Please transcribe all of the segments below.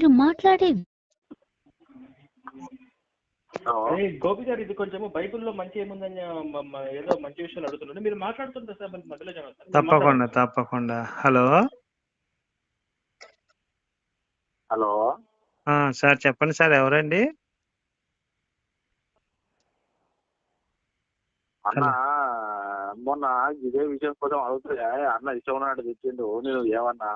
మీరు మాట్లాడే గోపి గారు, ఇది కొంచెం బైబిల్లో మంచి ఏముందని ఏదో మంచి విషయాలు అడుగుతున్నాడు. మీరు మాట్లాడుతుంటారు సార్, మధ్యలో తప్పకుండా తప్పకుండా. హలో హలో సార్, చెప్పండి సార్, ఎవరండి? అన్న, మొన్న ఇదే విషయం కోసం అడుగుతే అన్న ఇష్టం ఉన్నట్టు తెచ్చిండు. నేను ఏమన్నా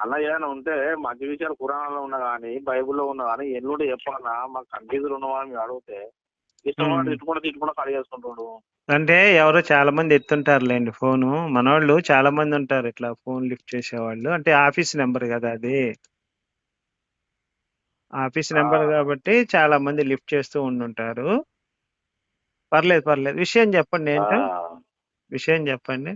అన్న ఏమైనా ఉంటే మంచి విషయాలు పురాణాల్లో ఉన్నా కానీ బైబుల్లో ఉన్నా కానీ ఎల్లుండి చెప్పాలన్నా, మాకు కన్ఫ్యూజన్ ఉన్నవాళ్ళు మీరు అడిగితే ఇష్టం ఉన్నట్టు తిట్టుకుంటూ కడి చేసుకుంటుండు. అంటే ఎవరో చాలా మంది ఎత్తుంటారులేండి ఫోను. మనోళ్ళు చాలా మంది ఉంటారు ఇట్లా ఫోన్ లిఫ్ట్ చేసేవాళ్ళు. అంటే ఆఫీస్ నెంబర్ కదా అది, ఆఫీస్ నెంబర్ కాబట్టి చాలా మంది లిఫ్ట్ చేస్తూ ఉండుంటారు. పర్లేదు పర్లేదు, విషయం చెప్పండి. ఏంటో విషయం చెప్పండి.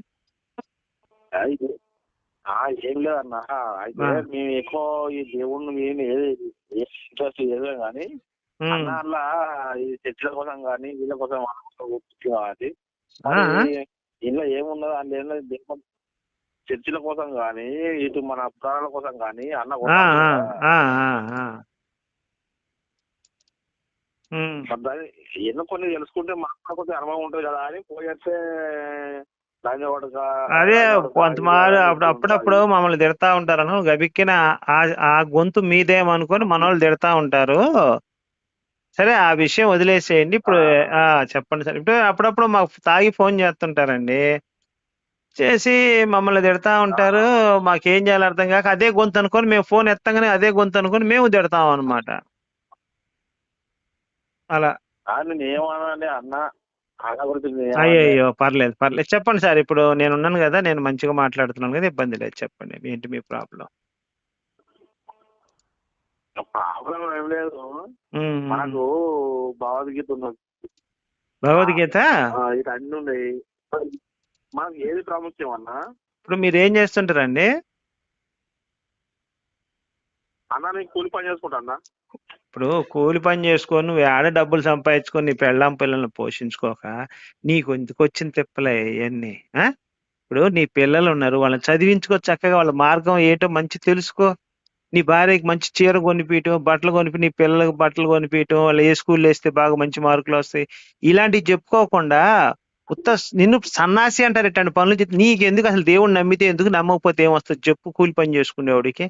ఏం లేదన్న, అయితే మేము ఎక్కువ ఈ దేవుణ్ణి మేము ఇంట్రెస్ట్ ఏదో కానీ అన్న అలా ఈ చర్చిల కోసం కానీ వీళ్ళ కోసం కానీ ఇంట్లో ఏమున్నదో అందులో చర్చిల కోసం కానీ ఇటు మన పురాణాల కోసం కానీ అన్న ఎన్నో కొన్ని తెలుసుకుంటే మాకు కొంచెం అనుభవం ఉంటుంది కదా అని పోయేస్తే అదే కొంతమారు అప్పుడప్పుడు మమ్మల్ని తిడతా ఉంటారను గబిక్కిన ఆ గొంతు మీదేమనుకొని మన వాళ్ళు తిడతా ఉంటారు. సరే, ఆ విషయం వదిలేసేయండి. ఇప్పుడు చెప్పండి సార్. ఇప్పుడు అప్పుడప్పుడు మాకు తాగి ఫోన్ చేస్తుంటారండి, చేసి మమ్మల్ని తిడతా ఉంటారు. మాకేం చేయాలి అర్థం కాక అదే గొంతు అనుకొని మేము ఫోన్ ఎత్తంగానే అదే గొంతు అనుకొని మేము తిడతాం అనమాట. అలా అన్న అయ్యో పర్లేదు పర్లేదు, చెప్పండి సార్. ఇప్పుడు నేను ఉన్నాను కదా, నేను మంచిగా మాట్లాడుతున్నాను కదా, ఇబ్బంది లేదు. చెప్పండి, ఏంటి మీ ప్రాబ్లం? ప్రాబ్లం ఏం లేదు, మనకు భగవద్గీత ఉన్నది. భగవద్గీత ఇటు అన్ని ఉన్నాయి, మనకు ఏది ప్రాముఖ్యం అన్న? ఇప్పుడు మీరు ఏం చేస్తుంటారండి? అన్న నేను కూలి పని చేసుకుంటా అన్న. ఇప్పుడు కూలి పని చేసుకొని నువ్వు ఆడ డబ్బులు సంపాదించుకొని నీ పెళ్ళాం పిల్లల్ని పోషించుకోక నీకు ఎందుకు వచ్చిన తిప్పలే ఇవన్నీ? ఇప్పుడు నీ పిల్లలు ఉన్నారు, వాళ్ళని చదివించుకో చక్కగా, వాళ్ళ మార్గం ఏటో మంచి తెలుసుకో. నీ భార్యకి మంచి చీర కొనిపించడం, బట్టలు కొనిపి, నీ పిల్లలకు బట్టలు కొనిపించడం, వాళ్ళు ఏ స్కూల్లో వేస్తే బాగా మంచి మార్కులు వస్తాయి, ఇలాంటివి చెప్పుకోకుండా నిన్ను సన్నాసి అంటారు. ఇట్లాంటి పనులు చెప్తే నీకెందుకు? అసలు దేవుడిని నమ్మితే ఎందుకు, నమ్మకపోతే ఏమొస్తుంది చెప్పు? కూలి పని చేసుకునేవాడికి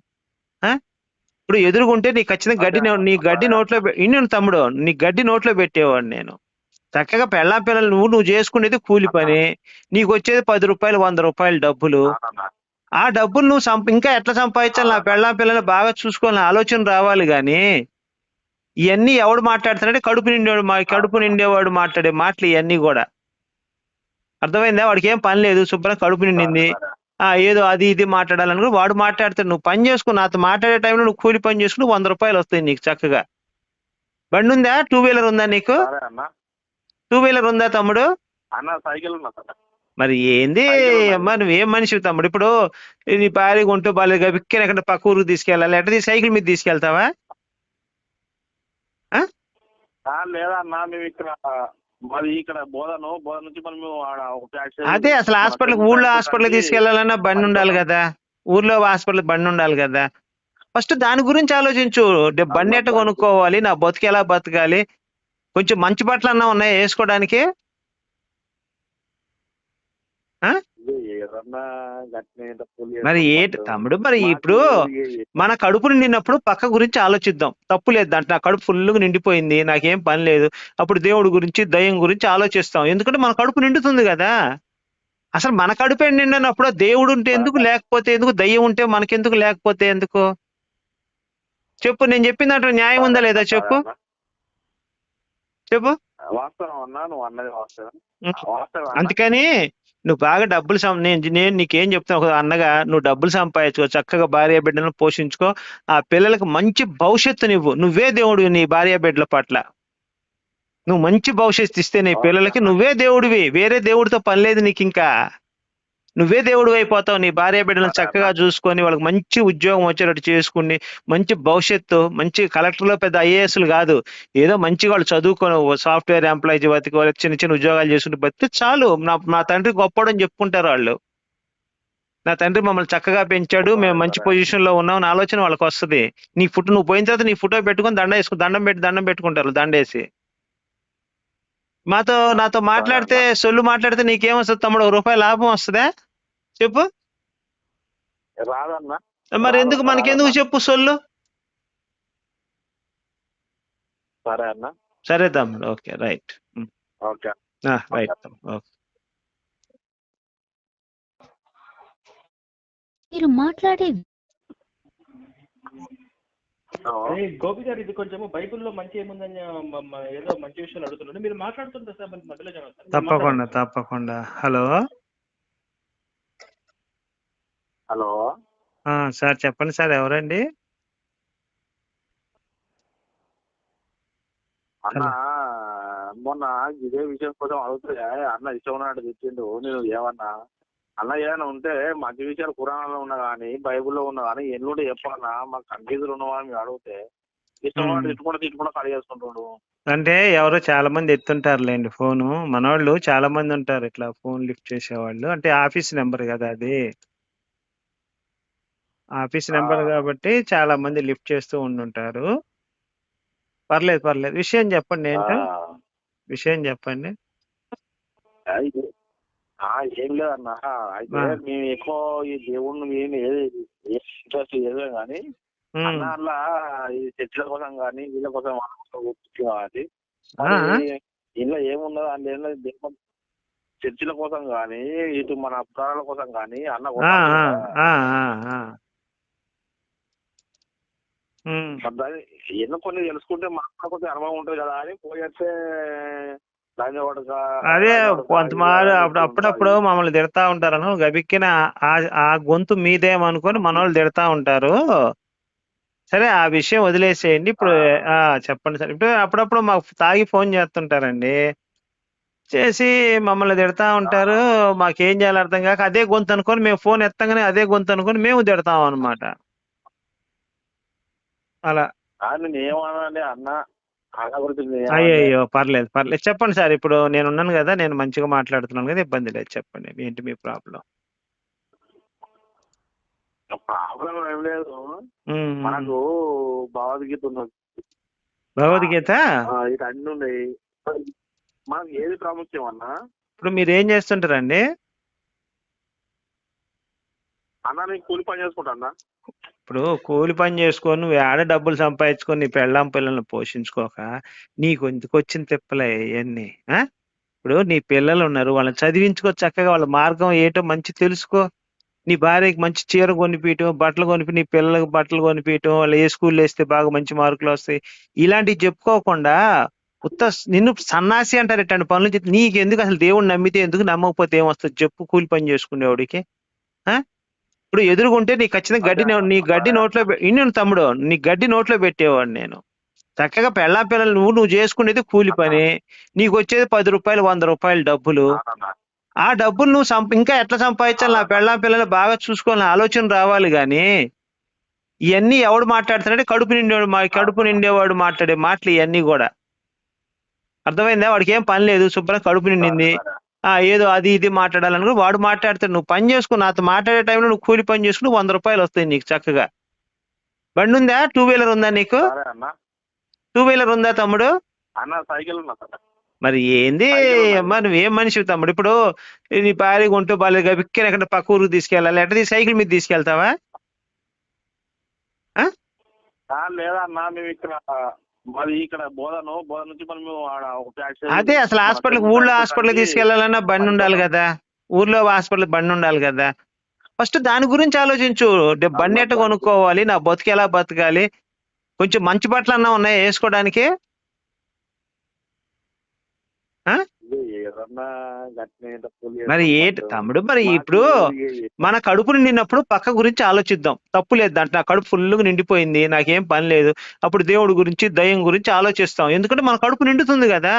ఇప్పుడు ఎదురుగుంటే నీ ఖచ్చితంగా నీ గడ్డి నోట్లో ఇన్ని తమ్ముడు, నీ గడ్డి నోట్లో పెట్టేవాడు నేను. చక్కగా పిల్లలు నువ్వు చేసుకునేది కూలి పని, నీకు వచ్చేది 10 రూపాయలు 100 రూపాయలు డబ్బులు. ఆ డబ్బులు నువ్వు ఇంకా ఎట్లా సంపాదించాలి, నా పిల్లల్ని బాగా చూసుకోవాలని ఆలోచన రావాలి. కానీ ఇవన్నీ ఎవడు మాట్లాడుతున్నాడే? కడుపు నిండేవాడు మాట్లాడే మాటలు ఇవన్నీ కూడా. అర్థమైందా? వాడికి ఏం పని లేదు, శుభ్రంగా కడుపు నిండింది, ఏదో అది ఇది మాట్లాడాలని వాడు మాట్లాడతాడు. నువ్వు పని చేసుకుని నాతో మాట్లాడే టైంలో నువ్వు కూలి పని చేసుకుని 100 రూపాయలు వస్తాయి నీకు చక్కగా. బండి ఉందా? 2 వీలర్ ఉందా నీకు? 2 వీలర్ ఉందా తమ్ముడు? మరి ఏంది అమ్మా, నువ్వేం మనిషి తమ్ముడు? ఇప్పుడు నీ భార్య కొంటూ బాగా గబిక్కిన ఎక్కడ పక్క ఊరికి తీసుకెళ్ళాలి, ఎట్లా సైకిల్ మీద తీసుకెళ్తావా? లేదన్నా, మేము ఇక్కడ నుంచి అదే అసలు ఊళ్ళో హాస్పిటల్ తీసుకెళ్లాలన్నా బండి ఉండాలి కదా, ఊర్లో హాస్పిటల్ బండి ఉండాలి కదా. ఫస్ట్ దాని గురించి ఆలోచించు. బండి ఎట్ట కొనుక్కోవాలి, నా బతుకు ఎలా బతకాలి, కొంచెం మంచి బట్టలు అన్నా ఉన్నాయా వేసుకోవడానికి? మరి ఏంటి తమ్ముడు? మరి ఇప్పుడు మన కడుపు నిండినప్పుడు పక్క గురించి ఆలోచిద్దాం, తప్పు లేదు దాంట్లో. నా కడుపు ఫుల్గా నిండిపోయింది, నాకేం పని లేదు, అప్పుడు దేవుడి గురించి దయ్యం గురించి ఆలోచిస్తాం. ఎందుకంటే మన కడుపు నిండుతుంది కదా. అసలు మన కడుపే నిండినప్పుడు దేవుడు ఉంటే ఎందుకు, లేకపోతే ఎందుకు? దయ్యం ఉంటే మనకెందుకు, లేకపోతే ఎందుకు? చెప్పు, నేను చెప్పిన దాంట్లో న్యాయం ఉందా లేదా చెప్పు చెప్పు. అందుకని నువ్వు బాగా డబ్బులు నేను నీకేం చెప్తాను, ఒక అన్నగా నువ్వు డబ్బులు సంపాదించుకో, చక్కగా భార్య బిడ్డలను పోషించుకో, ఆ పిల్లలకు మంచి భవిష్యత్తు నువ్వే దేవుడివి నీ భార్య బిడ్డల పట్ల. నువ్వు మంచి భవిష్యత్తు ఇస్తే నీ పిల్లలకి నువ్వే దేవుడివి, వేరే దేవుడితో పని లేదు నీకు. ఇంకా నువ్వే దేవుడు అయిపోతావు. నీ భార్య బిడ్డలను చక్కగా చూసుకొని వాళ్ళకి మంచి ఉద్యోగం వచ్చేటట్టు చేసుకుని, మంచి భవిష్యత్తు, మంచి కలెక్టర్లో పెద్ద ఐఏఎస్లు కాదు, ఏదో మంచిగా వాళ్ళు చదువుకొని సాఫ్ట్వేర్ ఎంప్లాయీ బతికి చిన్న చిన్న ఉద్యోగాలు చేసుకుంటూ బతికి చాలు. నా తండ్రి గొప్పడని చెప్పుకుంటారు వాళ్ళు. నా తండ్రి మమ్మల్ని చక్కగా పెంచాడు, మేము సరే మంచి సరే పొజిషన్ లో ఉన్నాం అనే ఆలోచన వాళ్ళకి వస్తుంది. నువ్వు పోయిన తర్వాత నీ ఫోటో పెట్టుకొని దండం పెట్టుకుంటారు దండేసి. నాతో సరే మాట్లాడితే అన్న. సొల్లు మాట్లాడితే నీకేమొస్తుంది తమ్ముడు? ₹1 లాభం వస్తుందా చెప్పు? రాదన్న, మరి ఎందుకు రాదన్న, మనకెందుకు రాదన్న. చెప్పు సొల్లు? సరే అన్న. సరే తమ్ముడు, ఓకే రైట్. ఓకే. రైట్ తమ్ముడు, ఓకే. మీరు మాట్లాడే అదే గోపి గారు, ఇది కొంచెం బైబిల్లో మంచి ఏముందని ఏదో మంచి విషయాలు అడుగుతున్నాడు. మీరు మాట్లాడుతుంటారు సార్, మరి మధ్యలో జనం సార్. మీరు మాట్లాడండి. తప్పకుండా. హలో హలో సార్, చెప్పండి సార్, ఎవరండి? అన్న, మొన్న ఇదే విషయం కోసం అడుగుతే అన్న ఇష్టం ఉన్నట్టు తెచ్చిండు. నేను ఏమన్నా అన్న ఏదైనా ఉంటే మంచి విషయాలు పురాణాల్లో ఉన్నా కానీ బైబిల్లో ఉన్నా కానీ ఎన్నుంటే చెప్పన్నా, మాకు కన్ఫ్యూజన్ ఉన్నవా అని మీరు అడిగితే ఇష్టం ఉన్నట్టు తిట్టుకుంటూ కడి చేసుకుంటుండు. అంటే ఎవరో చాలా మంది ఎత్తుంటారులేండి ఫోను. మనోళ్ళు చాలా మంది ఉంటారు ఇట్లా ఫోన్ లిఫ్ట్ చేసేవాళ్ళు. అంటే ఆఫీస్ నెంబర్ కదా అది, ఆఫీస్ నెంబర్ కాబట్టి చాలా మంది లిఫ్ట్ చేస్తూ ఉండుంటారు. పర్లేదు. విషయం చెప్పండి, ఏంటో విషయం చెప్పండి. ఏం లేదన్న, అయితే మేము ఎక్కువ ఈ దేవుణ్ణి మేము ఇంట్రెస్ట్ ఏదో కానీ అన్న అట్లా ఈ చర్చిల కోసం కానీ వీళ్ళ కోసం కానీ ఇంట్లో ఏమున్నదో అందులో చర్చిల కోసం కానీ ఇటు మన పురాణాల కోసం కానీ అన్న ఎన్నో కొన్ని తెలుసుకుంటే మాకు కొంచెం అనుభవం ఉంటుంది కదా అని పోయేస్తే అదే కొంతమంది అప్పుడప్పుడు మమ్మల్ని తిడతా ఉంటారు. గబిక్కిన ఆ గొంతు మీదేమనుకొని మనోళ్ళు తిడతా ఉంటారు. సరే, ఆ విషయం వదిలేసేయండి. ఇప్పుడు చెప్పండి సార్. ఇప్పుడు అప్పుడప్పుడు మాకు తాగి ఫోన్ చేస్తుంటారండి, చేసి మమ్మల్ని తిడతా ఉంటారు. మాకేం చేయాలి అర్థం కాక అదే గొంతు అనుకొని మేము ఫోన్ ఎత్తంగానే అదే గొంతు అనుకొని మేము తిడతాం అనమాట. అలా ఏమన్నా అన్న, అయ్యో పర్లేదు. చెప్పండి సార్. ఇప్పుడు నేను ఉన్నాను కదా, నేను మంచిగా మాట్లాడుతున్నాను కదా, ఇబ్బంది లేదు. చెప్పండి, ఏంటి మీ ప్రాబ్లం? ప్రాబ్లం ఏం లేదు. మనకు భగవద్గీత ఉన్నది. భగవద్గీత ఇటు అన్ని ఉన్నాయి. మనకు ఏది ప్రాముఖ్యం అన్న? ఇప్పుడు మీరు ఏం చేస్తుంటారండి? అన్న నేను కూలి పని చేసుకుంటా అన్న. ఇప్పుడు కూలి పని చేసుకొని నువ్వు ఆడ డబ్బులు సంపాదించుకొని నీ పిల్లల్ని పోషించుకోక నీకు ఎందుకు వచ్చిన తిప్పలే ఇవన్నీ? ఇప్పుడు నీ పిల్లలు ఉన్నారు, వాళ్ళని చదివించుకో చక్కగా. వాళ్ళ మార్గం ఏంటో మంచి తెలుసుకో. నీ భార్యకి మంచి చీర కొనిపించడం, బట్టలు కొనిపి, నీ పిల్లలకు బట్టలు కొనిపించడం, వాళ్ళు ఏ స్కూల్లో వేస్తే బాగా మంచి మార్కులు వస్తాయి, ఇలాంటివి చెప్పుకోకుండా నిన్ను సన్నాసి అంటారు. ఇట్లాంటి పనులు చెప్తే నీకు ఎందుకు? అసలు దేవుడిని నమ్మితే ఎందుకు? నమ్మకపోతే ఏమొస్తుంది చెప్పు? కూలి పని చేసుకునేవాడికి ఇప్పుడు ఎదురుగుంటే నీ ఖచ్చితంగా నీ గడ్డి నోట్లో తమ్ముడు, నీ గడ్డి నోట్లో పెట్టేవాడు నేను. చక్కగా పిల్లలు నువ్వు చేసుకునేది కూలి పని, నీకు వచ్చేది ₹10, ₹100 డబ్బులు. ఆ డబ్బులు నువ్వు ఇంకా ఎట్లా సంపాదించాలి, నా పిల్లలు బాగా చూసుకోవాలని ఆలోచన రావాలి. గాని ఇవన్నీ ఎవడు మాట్లాడుతున్నాడే? కడుపు నిండేవాడు మాట్లాడే మాటలు ఇవన్నీ కూడా. అర్థమైందా? వాడికి ఏం పని లేదు, శుభ్రం కడుపు నిండింది, ఏదో అది ఇది మాట్లాడాలని వాడు మాట్లాడతాడు. నువ్వు పని చేసుకో, నాతో మాట్లాడే టైంలో నువ్వు కూలి పని చేసుకుని ₹100 వస్తాయి నీకు చక్కగా. బండి ఉందా? 2 వీలర్ ఉందా నీకు? 2 వీలర్ ఉందా తమ్ముడు? మరి ఏంది అమ్మా, నువ్వేం మనిషి తమ్ముడు? ఇప్పుడు నీ భార్య కొంటూ బాగా బిక్కిన ఎక్కడ పక్క ఊరికి తీసుకెళ్ళాలి, ఎట్లా సైకిల్ మీద తీసుకెళ్తావా? లేదన్నా, మేము ఇక్కడ బోధన నుంచి అదే అసలు ఊళ్ళో హాస్పిటల్ తీసుకెళ్లాలన్నా బండి ఉండాలి కదా, ఊర్లో హాస్పిటల్ బండి ఉండాలి కదా. ఫస్ట్ దాని గురించి ఆలోచించు. బండి ఎట్ట కొనుక్కోవాలి, నా బతుకు ఎలా బతకాలి, కొంచెం మంచి బట్టలు అన్నా ఉన్నాయా వేసుకోవడానికి? మరి ఏంటి తమ్ముడు? మరి ఇప్పుడు మన కడుపు నిండినప్పుడు పక్క గురించి ఆలోచిద్దాం, తప్పు లేదు దాంట్లో. నా కడుపు ఫుల్గా నిండిపోయింది, నాకేం పని లేదు, అప్పుడు దేవుడి గురించి దయ్యం గురించి ఆలోచిస్తాం. ఎందుకంటే మన కడుపు నిండుతుంది కదా.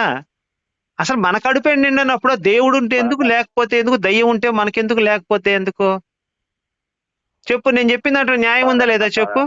అసలు మన కడుపే నిండినప్పుడు దేవుడు ఉంటే ఎందుకు, లేకపోతే ఎందుకు? దయ్యం ఉంటే మనకెందుకు, లేకపోతే ఎందుకు? చెప్పు, నేను చెప్పిన దాంట్లో న్యాయం ఉందా లేదా చెప్పు?